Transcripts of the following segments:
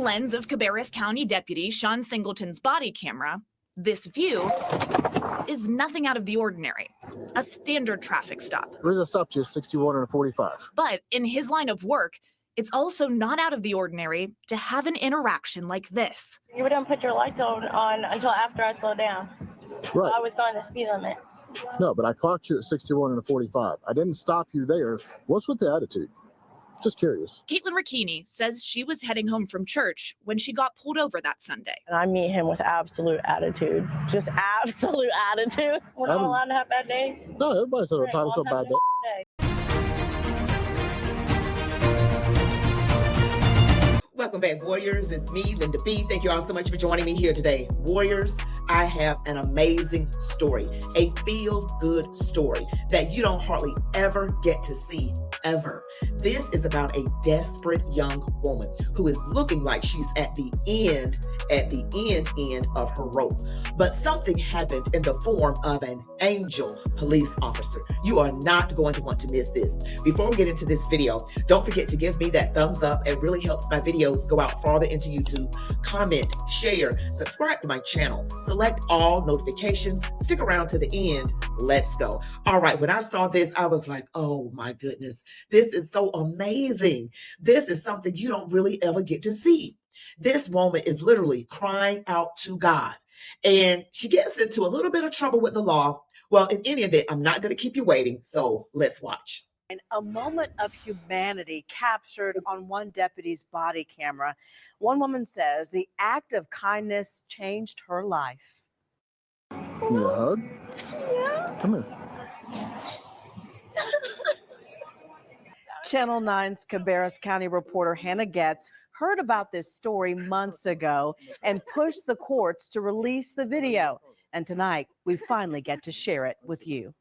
From the lens of Cabarrus County Deputy Sean Singleton's body camera, this view is nothing out of the ordinary. A standard traffic stop. The reason I stopped you is 61 and a 45. But in his line of work, it's also not out of the ordinary to have an interaction like this. You wouldn't put your lights on until after I slowed down. Right. I was going the speed limit. No, but I clocked you at 61 and a 45. I didn't stop you there. What's with the attitude? Just curious. Katelyn says she was heading home from church when she got pulled over that Sunday. And I meet him with absolute attitude. Just absolute attitude. We're not allowed to have bad days. No, everybody's entitled to a bad day. Welcome back, Warriors. It's me, Linda B. Thank you all so much for joining me here today. Warriors, I have an amazing story, a feel-good story that you don't hardly ever get to see, ever. This is about a desperate young woman who is looking like she's at the end of her rope. But something happened in the form of an angel police officer. You are not going to want to miss this. Before we get into this video, don't forget to give me that thumbs up. It really helps my videos go out farther into YouTube. Comment, share, subscribe to my channel, select all notifications, stick around to the end. Let's go. All right, when I saw this, I was like, oh my goodness, this is so amazing. This is something you don't really ever get to see. This woman is literally crying out to God, and she gets into a little bit of trouble with the law. Well, in any event, I'm not going to keep you waiting, so let's watch. A moment of humanity captured on one deputy's body camera. One woman says the act of kindness changed her life. Can you hug? Yeah. Come here. Channel 9's Cabarrus County reporter Hannah Getz heard about this story months ago and pushed the courts to release the video. And tonight, we finally get to share it with you.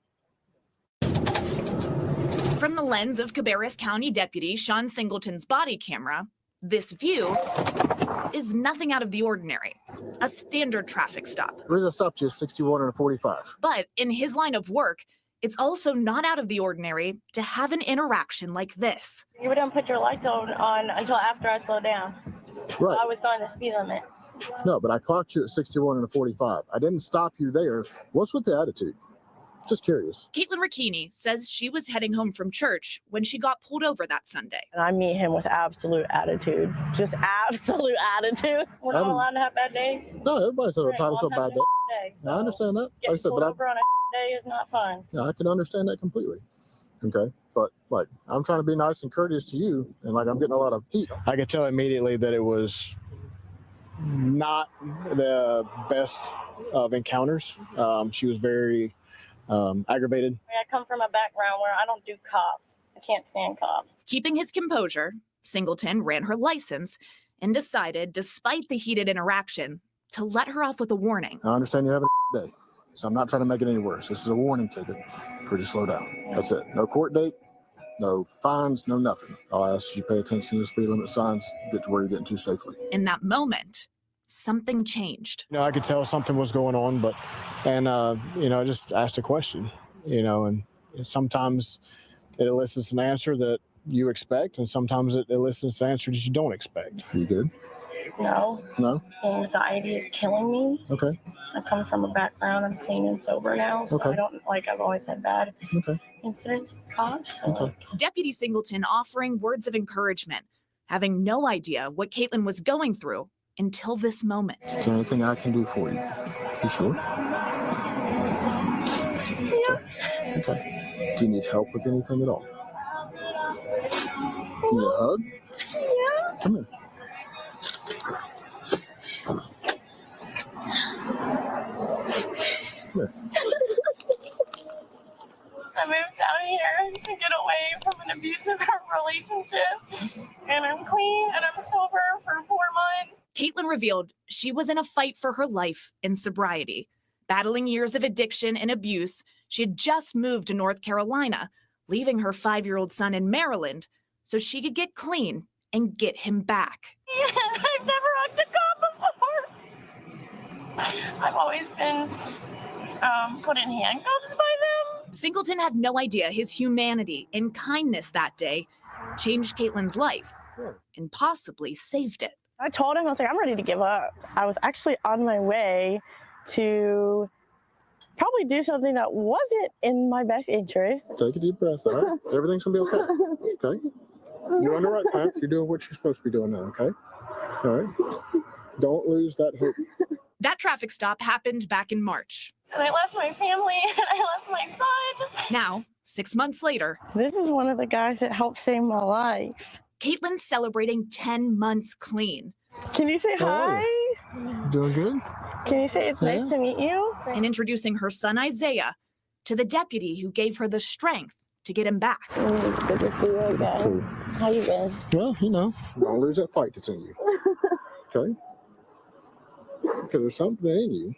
From the lens of Cabarrus County Deputy Sean Singleton's body camera, this view is nothing out of the ordinary. A standard traffic stop. The reason I stopped you is 61 and a 45. But in his line of work, it's also not out of the ordinary to have an interaction like this. You wouldn't put your lights on until after I slowed down. Right. I was going the speed limit. No, but I clocked you at 61 and a 45. I didn't stop you there. What's with the attitude? Just curious. Katelyn says she was heading home from church when she got pulled over that Sunday. And I meet him with absolute attitude. Just absolute attitude. We're not allowed to have bad days. No, everybody's entitled to a bad day. So I understand that. Like I getting said, pulled but over on a day is not fun. I can understand that completely. Okay, but like I'm trying to be nice and courteous to you, and like I'm getting a lot of heat. I could tell immediately that it was not the best of encounters. She was very aggravated. I come from a background where I don't do cops. I can't stand cops. Keeping his composure, Singleton ran her license and decided, despite the heated interaction, to let her off with a warning. I understand you're having a day, so I'm not trying to make it any worse. This is a warning ticket. Pretty slow down. That's it. No court date, no fines, no nothing. I'll ask you to pay attention to the speed limit signs, get to where you're getting to safely. In that moment, something changed. You know, I could tell something was going on, I just asked a question, and sometimes it elicits an answer that you expect, and sometimes it elicits an answer that you don't expect. You good? No. No? Anxiety is killing me. Okay. I come from a background. I'm clean and sober now, so Okay. I don't I've always had bad Okay. incidents with cops. So Okay. Deputy Singleton offering words of encouragement, having no idea what Katelyn was going through until this moment. Is there anything I can do for you? You sure? Yeah. Okay. Do you need help with anything at all? Do you need a hug? Yeah. Come here. Here. I moved down here to get away from an abusive relationship, and I'm clean and I'm sober for 4 months. Katelyn revealed she was in a fight for her life in sobriety. Battling years of addiction and abuse, she had just moved to North Carolina, leaving her 5-year-old son in Maryland so she could get clean and get him back. Yeah, I've never hugged a cop before. I've always been put in handcuffs by them. Singleton had no idea his humanity and kindness that day changed Katelyn's life and possibly saved it. I told him, I was like, I'm ready to give up. I was actually on my way to probably do something that wasn't in my best interest. Take a deep breath, all right? Everything's going to be okay. Okay? You're on the right path. You're doing what you're supposed to be doing now, okay? All right? Don't lose that hope. That traffic stop happened back in March. And I left my family and I left my son. Now, 6 months later, This is one of the guys that helped save my life. Katelyn's celebrating 10 months clean Can you say hi? Doing good? Can you say it's nice to meet you? and introducing her son Isaiah to the deputy who gave her the strength to get him back. Good to see you again. Cool. How you been? Well, you know, don't lose that fight that's in you. Okay? Because there's something in you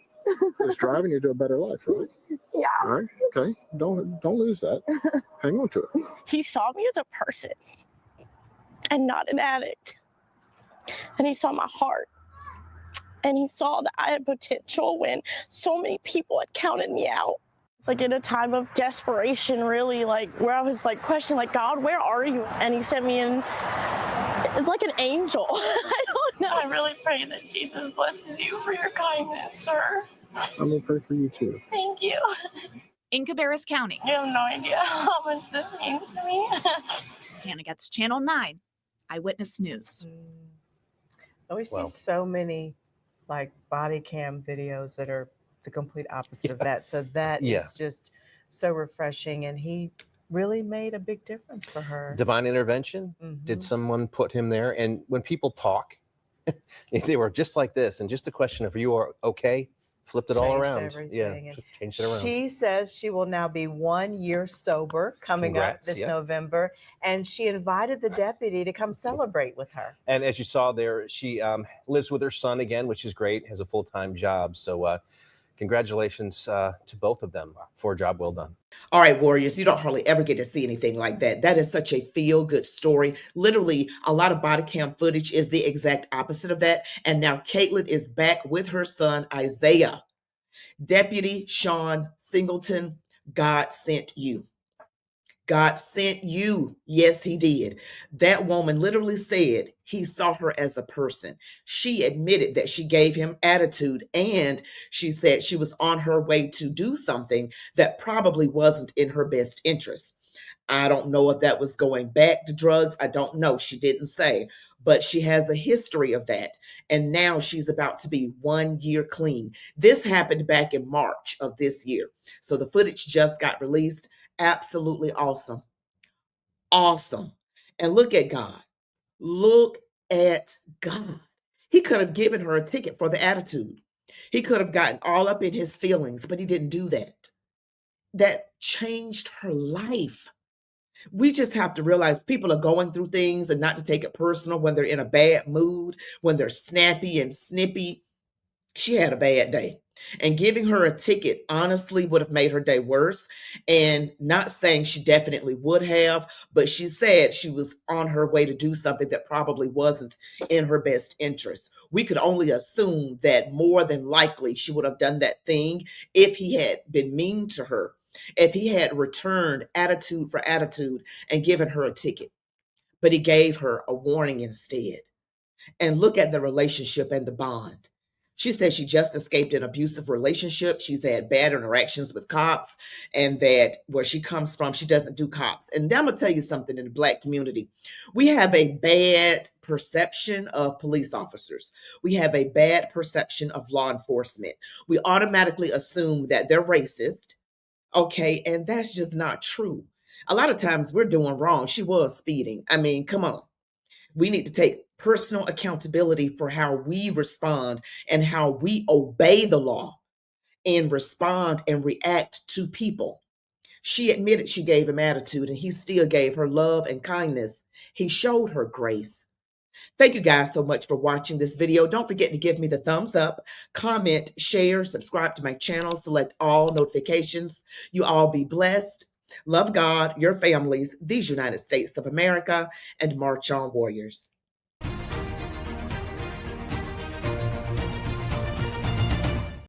that's driving you to a better life, right? Yeah. All right? Okay? Don't lose that. Hang on to it. He saw me as a person and not an addict. And he saw my heart. And he saw that I had potential when so many people had counted me out. It's like in a time of desperation, really, like where I was like questioning, like, God, where are you? And he sent me in. It's like an angel. I don't know. I really pray that Jesus blesses you for your kindness, sir. I'm going to pray for you too. Thank you. In Cabarrus County, You have no idea how much this means to me. Hannah Getz, Channel 9, Eyewitness News. We see Wow. so many like body cam videos that are the complete opposite of that. So that Yeah. is just so refreshing. And he really made a big difference for her. Divine intervention. Did Mhm. someone put him there? And when people talk, if they were just like this, and just a question of, you are okay, flipped it all Changed around. everything, Yeah, and just changed it around. She says she will now be 1 year sober coming up Congrats, this yeah. November. And she invited the deputy to come celebrate with her. And as you saw there, she lives with her son again, which is great, has a full-time job. So congratulations to both of them for a job well done. All right, Warriors, you don't hardly ever get to see anything like that. That is such a feel-good story. Literally, a lot of body cam footage is the exact opposite of that. And now Katelyn is back with her son, Isaiah. Deputy Sean Singleton, God sent you. God sent you. Yes, he did. That woman literally said he saw her as a person. She admitted that she gave him attitude, and she said she was on her way to do something that probably wasn't in her best interest. I don't know if that was going back to drugs. I don't know. She didn't say, but she has a history of that. And now she's about to be 1 year clean. This happened back in March of this year. So the footage just got released. Absolutely awesome. Awesome. And look at God. Look at God. He could have given her a ticket for the attitude. He could have gotten all up in his feelings, but he didn't do that. That changed her life. We just have to realize people are going through things and not to take it personal when they're in a bad mood, when they're snappy and snippy. She had a bad day. And giving her a ticket honestly would have made her day worse. And not saying she definitely would have, but she said she was on her way to do something that probably wasn't in her best interest. We could only assume that more than likely she would have done that thing if he had been mean to her, if he had returned attitude for attitude and given her a ticket. But he gave her a warning instead. And look at the relationship and the bond. She says she just escaped an abusive relationship. She's had bad interactions with cops, and that where she comes from, she doesn't do cops. And I'm going to tell you something, in the Black community, we have a bad perception of police officers. We have a bad perception of law enforcement. We automatically assume that they're racist. Okay, and that's just not true. A lot of times we're doing wrong. She was speeding. I mean, come on. We need to take personal accountability for how we respond and how we obey the law and respond and react to people. She admitted she gave him attitude, and he still gave her love and kindness. He showed her grace. Thank you guys so much for watching this video. Don't forget to give me the thumbs up, comment, share, subscribe to my channel, select all notifications. You all be blessed. Love God, your families, these United States of America, and march on, warriors.